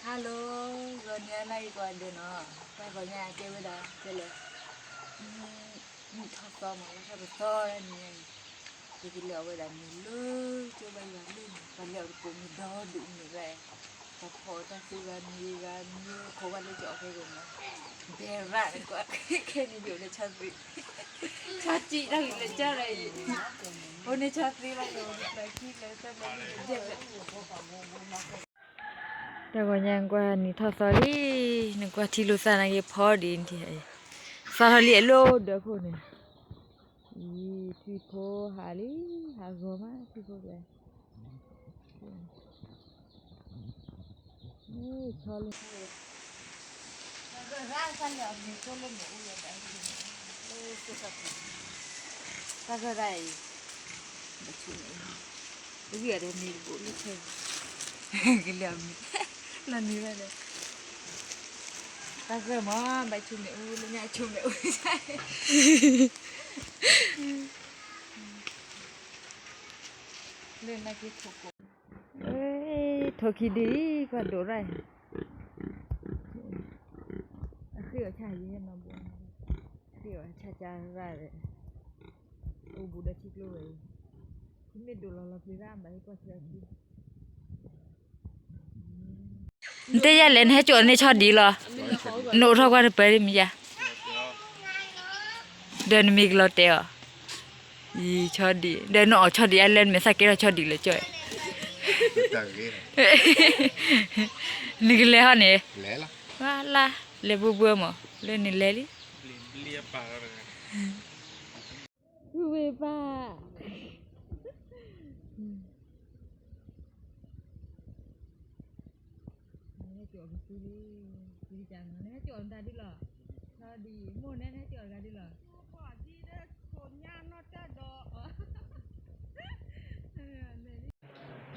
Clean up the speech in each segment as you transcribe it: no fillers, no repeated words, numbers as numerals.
Halo, gần này còn được nó, quay vào nhà chơi bây giờ, chơiเลยมีทอดซอมแล้วก็ไปซอยนี่จะกินเหลือไว้ดันนี่เลยเจ้าใบวันเล่นวันเหลือกูมีดอดุนี่แหละพอพอตั้งซื้อกันมีกันมีโคกันเลยจะออกไปลงนะเดี๋ยวร้านก็แค่นี้อยู่ในชั้นสิชั้นจีนั่งเลยเจ้าอะไรวันนี้ชั้นสิเราโดนไปขี้เลยแต่ไม่ได้เจ็บแต่ก็ยังกว่านี่ทอดซอรี่นึกว่าที่ลูกสาวนั่งพอดีที่ไอ้ซอรี่โลเด้อพวกนี้ที่พอหาลีหาก็มาที่พอไปนี่ชอเลยร้านกันแล้วมีก็เลยหมูเลยได้สุดสัปดาห์ถ้าก็ได้มาช่วยเรียกได้มีบุญใช่กินแล้วมีแล้วนี่เลยถ้าก็มาไปช่วยอู้แล้วเนี่ยช่วยอู้ใช่เล่นอะไรกินถูกเอ้ยถูกขี้ดีกว่าดูไรเสือชายยี่น้องบุญเสือชาจาไรเลยโอ้บุญได้ชิคเลยคุณไม่ดูเราพิราบไปก็เสือกินเตี้ยเล่นให้จวนในชอดดีเหรอโน้ตเท่ากันไปได้มั้ยจ๊ะเดินมีกลอเตียอีชอดดีเดินออกชอดดีเล่นไม่สักเกลชอดดีเลยจ้อยนี่ก็เลยฮะเนี่ยว่าละเลยบัวมั้งเลยนี่เลยลิเลียปากเลยบัวป้าจอดซื้อซื้อจังนะจอดได้ดิหรอชอดีโม่แน่จอดได้ดิหรอพอดีเด้อคนย่านนอจะดอ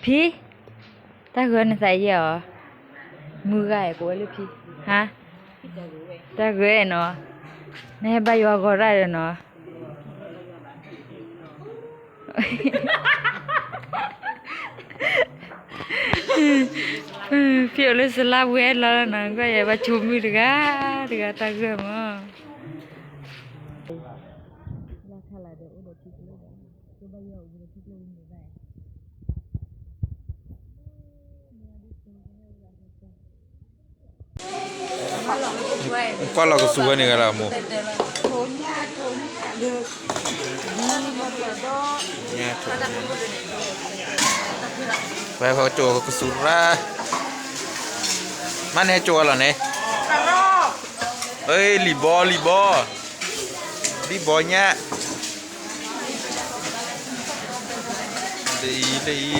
พี่ตาเกินใส่เยอะมือไก่กูเลยพี่ฮะตาเกินเนาะเนี่ยใบยอก็ได้เนาะพี่เอาเลยสลับเวทแล้วนะก็อย่าไปชุมมือดีกว่าตาเกินมั้งqua là cái suối này là một nha phải phải chùa cái suối ra mana chùa là này ơi lì bò nha đi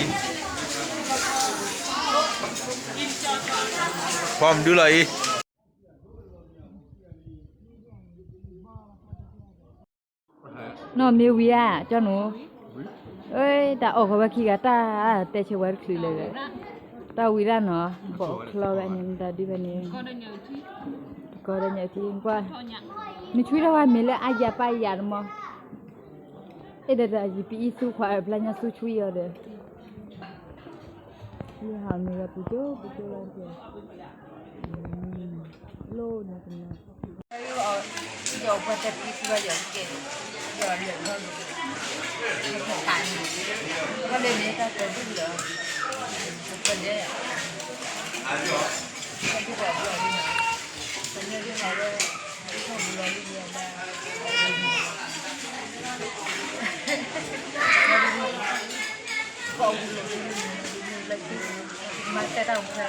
form đưa lại nó miêu bia cho nó ơi ta ở qua kia ta te chơi vật khửเลยta uy ra nó bỏ klo anh em ta đi bên này có đây nhảy thì qua mình chui ra ngoài mình lại ai già bay già mà ấy đây là gì bị su khoai là nhà su chui ở đây như hàng này là bự chỗ là gì lô này cũng là giờ bắt đầu đi qua giờ cái giờ liền hơn cái cạn nó lên đấy ta tới bây giờ phần đấy cái quả vừa đi nào phần này đi nào đây không vừa đi nhiều mà không lấy mà cái đâu ra